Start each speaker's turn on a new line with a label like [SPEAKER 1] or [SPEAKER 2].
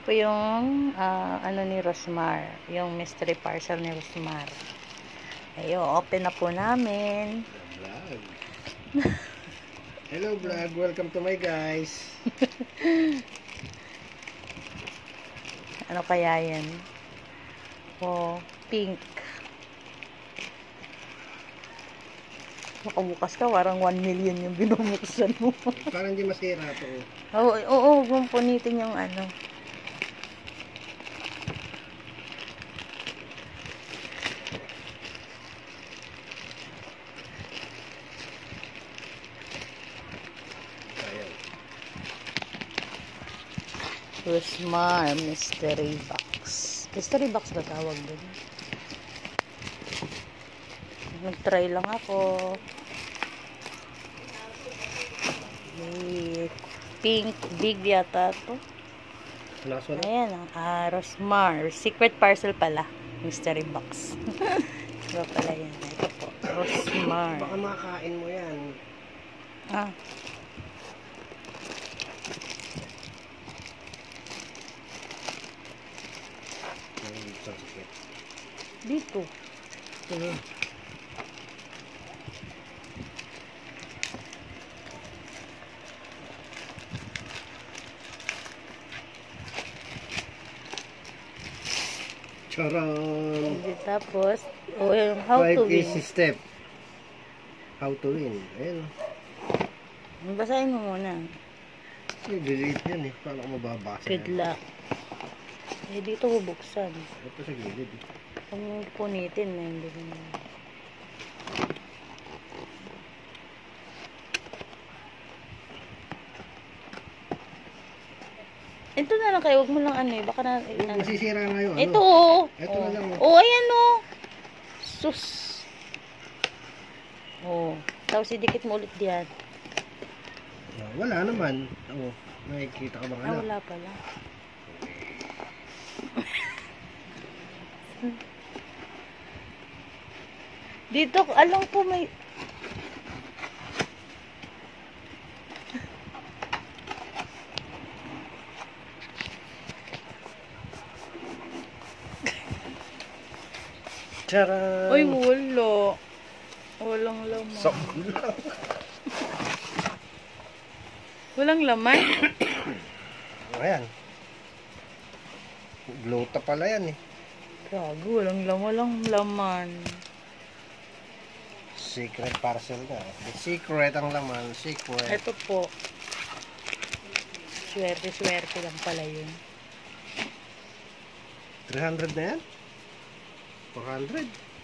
[SPEAKER 1] po yung ano ni Rosmar, yung mystery parcel ni Rosmar. Ayun, open na po namin.
[SPEAKER 2] Vlog. Hello vlog, welcome to my guys.
[SPEAKER 1] Ano kaya yan? Oh, pink. Makabukas ka, parang 1 million yung binubuksan mo.
[SPEAKER 2] Parang hindi masira to.
[SPEAKER 1] Oo, kung punitin yung ano.
[SPEAKER 2] Ayan.
[SPEAKER 1] Rosmar mystery box. Mystery box ba tawag doon? Nag-try lang ako. May pink big yata to.
[SPEAKER 2] Last one.
[SPEAKER 1] Ayan, Rosmar. Secret parcel pala. Mystery box. Diba pala yan? Ito po. Rosmar.
[SPEAKER 2] Baka makain mo yan.
[SPEAKER 1] Ah. Dito. Sige.
[SPEAKER 2] Charan!
[SPEAKER 1] Tapos, yung how to
[SPEAKER 2] 5
[SPEAKER 1] win.
[SPEAKER 2] easy step. How to win. Ayan.
[SPEAKER 1] Basahin mo muna.
[SPEAKER 2] Delete yan eh. Paano ko mababasa
[SPEAKER 1] Good
[SPEAKER 2] yan?
[SPEAKER 1] luck. Eh, dito bubuksan.
[SPEAKER 2] Ito sa gilid eh.
[SPEAKER 1] Kung punitin na hindi mo. Ito na lang kayo, huwag mo lang ano eh, baka na...
[SPEAKER 2] Masisira nga yun.
[SPEAKER 1] Ito oh!
[SPEAKER 2] Ito na lang.
[SPEAKER 1] Oh, ayan oh! Sus! Oh, tapos idikit mo ulit diyan.
[SPEAKER 2] Wala naman. Oo. Nakikita ka bang ano?
[SPEAKER 1] Wala pala. Dito, alam ko may...
[SPEAKER 2] Charan!
[SPEAKER 1] Uy, wala. Walang laman.
[SPEAKER 2] So,
[SPEAKER 1] Walang laman?
[SPEAKER 2] ayan. Glota pala yan eh.
[SPEAKER 1] Gago, walang laman.
[SPEAKER 2] Secret parcel na. Secret ang laman. Secret.
[SPEAKER 1] Ito po. Swerte lang pala yun.
[SPEAKER 2] 300 na yan? 400?